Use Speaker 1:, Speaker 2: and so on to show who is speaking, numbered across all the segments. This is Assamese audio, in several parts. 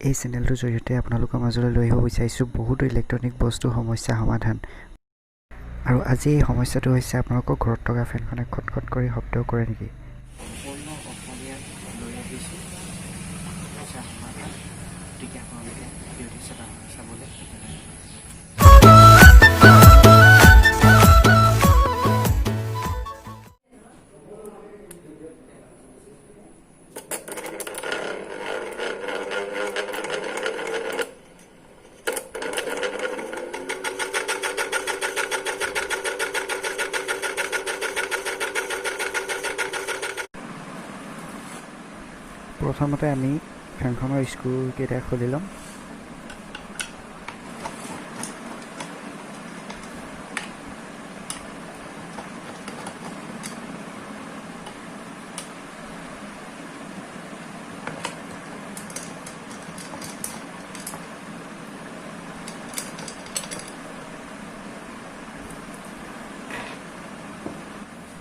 Speaker 1: এই চেনেলটোৰ জৰিয়তে আপোনালোকৰ মাজলৈ লৈ আহিব বিচাৰিছোঁ বহুতো ইলেক্ট্ৰনিক বস্তুৰ সমস্যা সমাধান। আৰু আজি এই সমস্যাটো হৈছে আপোনালোকৰ ঘৰত থকা ফেনখনে খটখট কৰি শব্দ কৰে নেকি? সম্পূৰ্ণ অসমীয়াত লৈ আহিছোঁ সমস্যা সমাধান। গতিকে আপোনালোকে ভিডিঅ'টো চাবলৈ প্ৰথমতে আমি ফেনখনৰ স্ক্ৰুকেইটা খুলি ল'ম।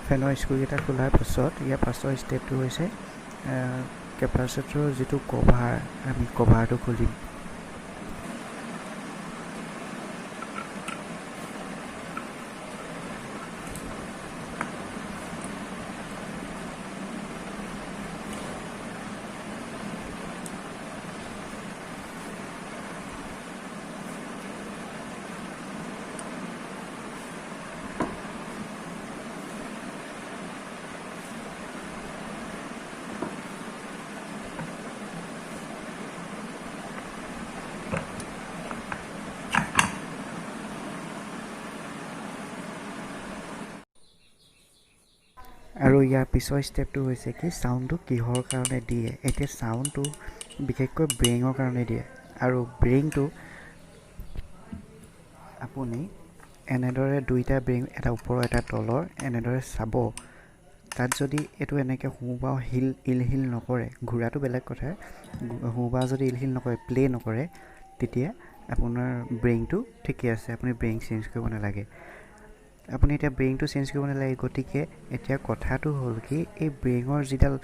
Speaker 1: ফেনৰ স্ক্ৰুকেইটা খোলাৰ পাছত ইয়াৰ পাছৰ ষ্টেপটো হৈছে কেপাচিটৰৰ যিটো কভাৰ, আমি কভাৰটো খুলিম। আৰু ইয়াৰ পিছৰ ষ্টেপটো হৈছে কি চাউণ্ডটো কিহৰ কাৰণে দিয়ে। এতিয়া চাউণ্ডটো বিশেষকৈ ব্ৰেঙৰ কাৰণে দিয়ে, আৰু ব্ৰেংটো আপুনি এনেদৰে দুইটা ব্ৰেং, এটা ওপৰৰ এটা তলৰ, এনেদৰে চাব। তাত যদি এইটো এনেকৈ সোঁবাও ইলহিল নকৰে, ঘূৰাটো বেলেগ কথা, সোঁবাও যদি ইলহিল নকৰে, প্লে নকৰে, তেতিয়া আপোনাৰ ব্ৰেংটো ঠিকে আছে, আপুনি ব্ৰেং চেঞ্জ কৰিব নালাগে। আপুনি এতিয়া ব্ৰেংটো চেঞ্জ কৰিব নালাগে। গতিকে এতিয়া কথাটো হ'ল কি, এই ব্ৰেঙৰ যিডাল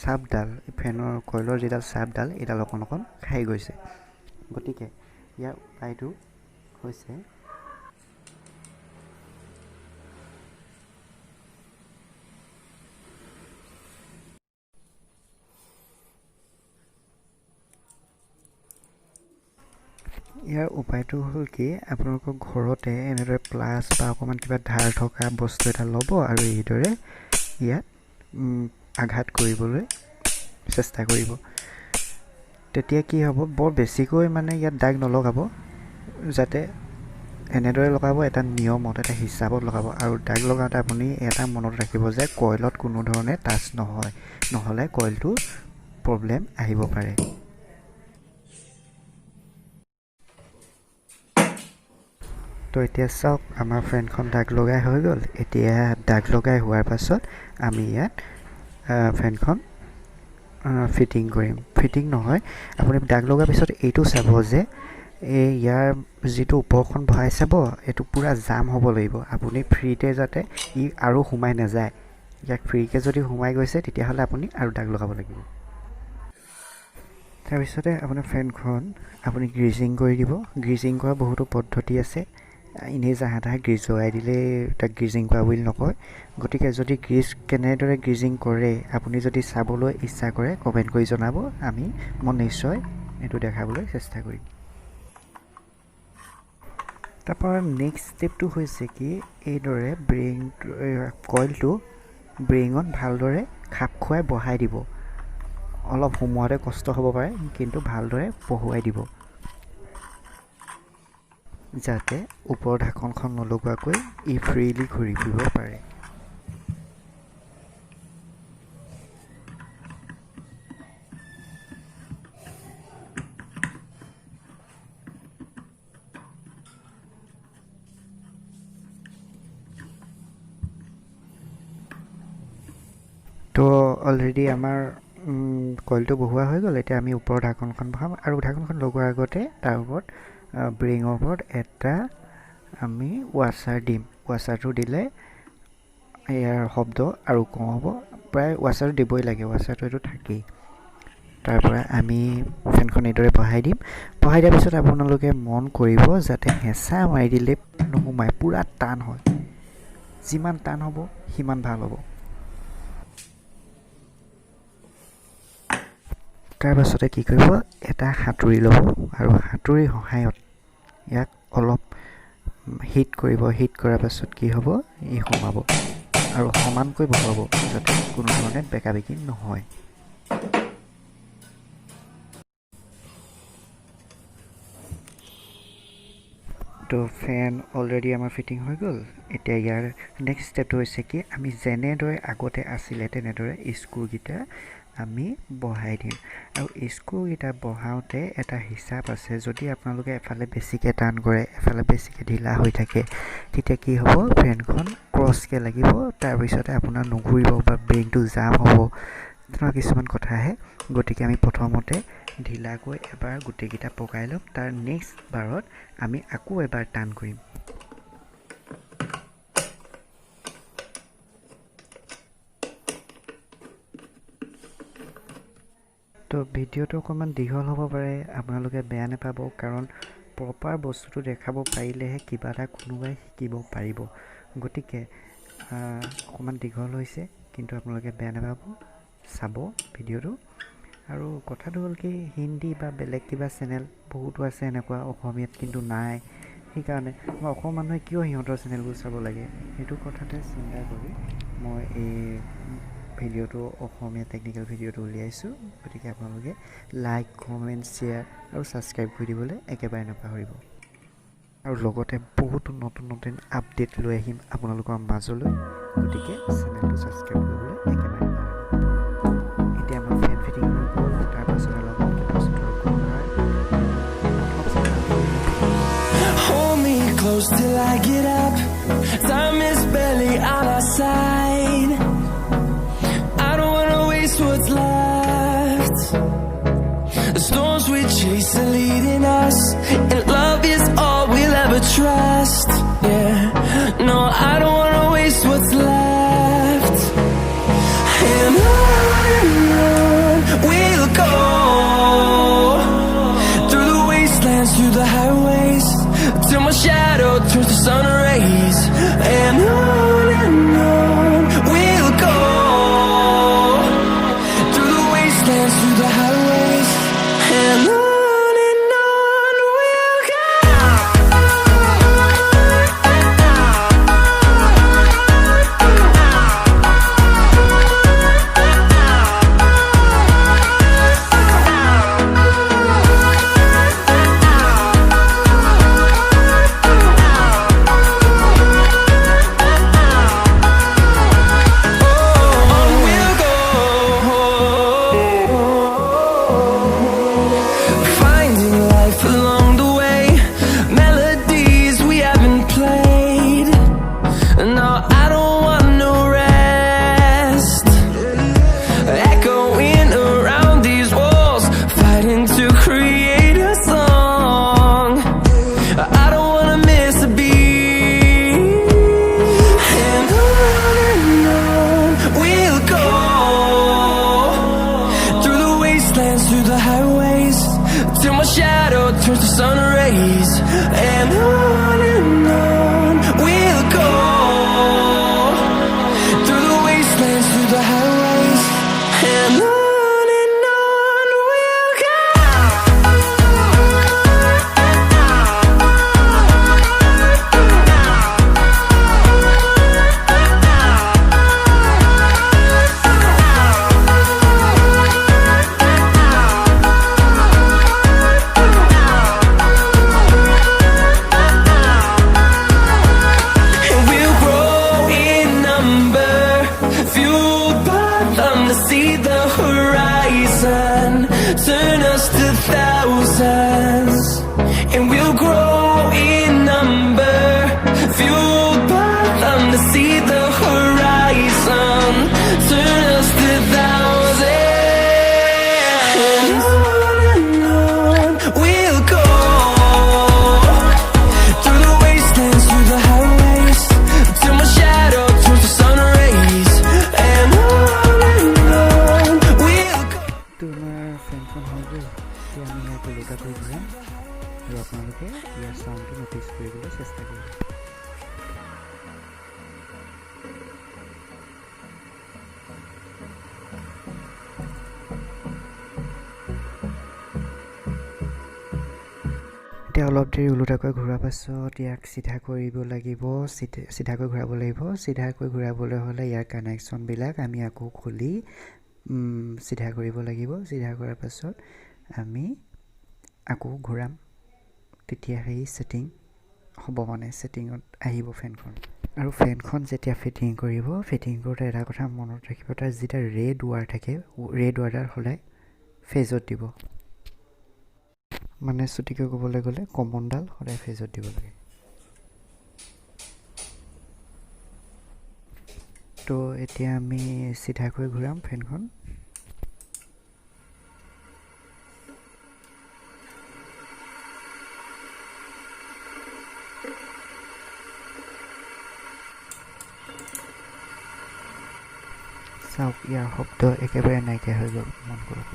Speaker 1: চাপডাল, ফেনৰ কইলৰ যিডাল চাপডাল, এইডাল অকণ অকণ খাই গৈছে। গতিকে ইয়াৰ উপায়টো হৈছে হ'ল কি, আপোনালোকৰ ঘৰতে এনেদৰে প্লাছ বা অকণমান কিবা ধাৰ থকা বস্তু এটা ল'ব আৰু এইদৰে ইয়াত আঘাত কৰিবলৈ চেষ্টা কৰিব। তেতিয়া কি হ'ব, বৰ বেছিকৈ মানে ইয়াত দাগ নলগাব, যাতে এনেদৰে লগাব, এটা নিয়মত, এটা হিচাপত লগাব। আৰু দাগ লগাওঁতে আপুনি এটা মনত ৰাখিব যে কইলত কোনো ধৰণে টাচ নহয়, নহ'লে কইলটো প্ৰব্লেম আহিব পাৰে। তো এতিয়া চাওক, আমাৰ ফেনখন দাগ লগাই হৈ গ'ল। এতিয়া দাগ লগাই হোৱাৰ পাছত আমি ইয়াত ফেনখন ফিটিং কৰিম। ফিটিং নহয়, আপুনি দাগ লগাৰ পিছত এইটো চাব যে ইয়াৰ যিটো ওপৰখন ভৰাই চাব, এইটো পূৰা জাম হ'ব লাগিব। আপুনি ফ্ৰীতে যাতে ই আৰু সোমাই নাযায়। ইয়াক ফ্ৰীকৈ যদি সোমাই গৈছে, তেতিয়াহ'লে আপুনি আৰু দাগ লগাব লাগিব। তাৰপিছতে আপোনাৰ ফেনখন আপুনি গ্ৰিজিং কৰি দিব। গ্ৰিজিং কৰা বহুতো পদ্ধতি আছে, এনেই জাহা তাহা গ্ৰীজ লগাই দিলেই তাক গ্ৰিজিং কৰা বুলি নকয়। গতিকে যদি কেনেদৰে গ্ৰিজিং কৰে আপুনি যদি চাবলৈ ইচ্ছা কৰে, কমেণ্ট কৰি জনাব, মই নিশ্চয় এইটো দেখাবলৈ চেষ্টা কৰিম। তাৰপৰা নেক্সট ষ্টেপটো হৈছে কি, এইদৰে কইলটো ব্ৰেঙত ভালদৰে খাপ খুৱাই বহাই দিব। অলপ সোমোৱাতে কষ্ট হ'ব পাৰে, কিন্তু ভালদৰে বহুৱাই দিব, যাতে ওপৰৰ ঢাকনখন নলগোৱাকৈ ই ফ্ৰীলি ঘূৰি ফুৰিব পাৰে। তো অলৰেডি আমাৰ কইলটো বহুৱা হৈ গ'ল। এতিয়া আমি ওপৰৰ ঢাকনখন বহাম, আৰু ঢাকনখন লগোৱাৰ আগতে তাৰ ওপৰত ব্ৰেঙৰ ওপৰত এটা আমি ৱাশ্বাৰ দিম। ৱাশ্বাৰটো দিলে ইয়াৰ শব্দ আৰু কম হ'ব। প্ৰায় ৱাশ্বাৰটো দিবই লাগে, ৱাশ্বাৰটো এইটো থাকেই। তাৰ পৰা আমি ফেনখন এইদৰে বহাই দিম। বহাই দিয়াৰ পিছত আপোনালোকে মন কৰিব যাতে হেঁচা মাৰি দিলে নোসোমায়, পূৰা টান হয়। যিমান টান হ'ব সিমান ভাল হ'ব। তাৰ পাছতে কি কৰিব, এটা হাতুৰি ল'ব আৰু হাতুৰিৰ সহায়ত ইয়াক অলপ হিট কৰিব। হিট কৰাৰ পাছত কি হ'ব, ই সোমাব আৰু সমানকৈ বহাব যাতে কোনো ধৰণে বেকা বেকি নহয়। তো ফেন অলৰেডি আমাৰ ফিটিং হৈ গ'ল। এতিয়া ইয়াৰ নেক্সট ষ্টেপটো হৈছে কি, আমি যেনেদৰে আগতে আছিলে তেনেদৰে স্ক্ৰুকেইটা আমি বহাই দিম। আৰু স্ক্ৰুকেইটা বহাওঁতে এটা হিচাপ আছে, যদি আপোনালোকে এফালে বেছিকৈ টান কৰে এফালে বেছিকৈ ঢিলা হৈ থাকে তেতিয়া কি হ'ব, ফেনখন ক্ৰছকৈ লাগিব, তাৰপিছতে আপোনাৰ নুঘূৰিব বা ব্ৰেইনটো জাম হ'ব, তেনেকুৱা কিছুমান কথা আহে। গতিকে আমি প্ৰথমতে ঢিলাকৈ এবাৰ গোটেইকেইটা পকাই ল'ম, তাৰ নেক্সট বাৰত আমি আকৌ এবাৰ টান কৰিম। তো ভিডিঅ'টো অকণমান দীঘল হ'ব পাৰে, আপোনালোকে বেয়া নাপাব, কাৰণ প্ৰপাৰ বস্তুটো দেখাব পাৰিলেহে কিবা এটা কোনোবাই শিকিব পাৰিব। গতিকে অকণমান দীঘল হৈছে, কিন্তু আপোনালোকে বেয়া নাপাব, চাব ভিডিঅ'টো। আৰু কথাটো হ'ল কি, হিন্দী বা বেলেগ কিবা চেনেল বহুতো আছে এনেকুৱা, অসমীয়াত কিন্তু নাই। সেইকাৰণে মই অসমৰ মানুহে কিয় সিহঁতৰ চেনেলবোৰ চাব লাগে, সেইটো কথাতে চিন্তা কৰি মই এই ভিডিঅ'টো অসমীয়া টেকনিকেল ভিডিঅ'টো উলিয়াইছোঁ। গতিকে আপোনালোকে লাইক, কমেণ্ট, শ্বেয়াৰ আৰু ছাবস্ক্ৰাইব কৰি দিবলৈ একেবাৰে নাপাহৰিব। আৰু লগতে বহুতো নতুন নতুন আপডেট লৈ আহিম আপোনালোকৰ মাজলৈ, গতিকে চেনেলটো ছাবস্ক্ৰাইব কৰিবলৈ একেবাৰে নাপাহৰিব। এতিয়া আমাৰ ফেন ফিটিং হৈ গ'ল, তাৰপাছত অলপমান capacitor
Speaker 2: close till I get up. Time is barely on our side. I don't wanna waste what's left. The storms we chase are leading us, and love is all we'll ever trust. Yeah, no, I don't wanna waste what's left. And on we'll go, through the wastelands, through the highways, till my shadow turns to sun rays. And on we'll go, through the wastelands, through the highways. And on we'll go. Through the highways, till my shadow turns to sun rays. And on we'll go, through the wastelands, through the highways. And on we'll go. See the horizon, turn us to thousands, and we'll grow in number, fueled by them. To see the horizon, turn us to thousands, and on we'll go, through the wastelands, through the highways, till my shadow turns to sun rays. And on
Speaker 1: তোমাৰ আমি ইয়াক ওলোটাকৈ ঘূৰাম আৰু আপোনালোকে ইয়াৰ চাউণ্ডটো ন'টিছ কৰিবলৈ চেষ্টা কৰিব। এতিয়া অলপ দেৰি ওলোটাকৈ ঘূৰাৰ পাছত ইয়াক চিধা কৰিব লাগিব, চিধাকৈ ঘূৰাব লাগিব। চিধাকৈ ঘূৰাবলৈ হ'লে ইয়াৰ কানেকশ্যনবিলাক আমি আকৌ খুলি চিধা কৰিব লাগিব। চিধা কৰাৰ পাছত আমি আকৌ ঘূৰাম, তেতিয়া সেই ছেটিং হ'ব, মানে ছেটিঙত আহিব ফেনখন। আৰু ফেনখন যেতিয়া ফিটিং কৰিব, ফিটিং কৰোঁতে এটা কথা মনত ৰাখিব, তাৰ যিটা ৰেড ৱাৰ থাকে, ৰেড ৱাৰডাল সদায় ফেজত দিব, মানে চুটিকৈ ক'বলৈ গ'লে কমনডাল সদায় ফেজত দিব লাগে। তো এতিয়া আমি চিধাকৈ ঘূৰাম ফেনখন। চাওক ইয়াৰ শব্দ একেবাৰে নাইকিয়া হৈ গ'ল, মন কৰক।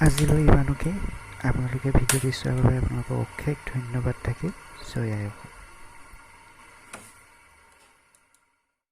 Speaker 1: আজিলৈ ইমানকে। আপোনালোকে ভিডিঅ'টি চোৱাৰ বাবে আপোনালোকক অশেষ ধন্যবাদ থাকিল। জয় আই অসম।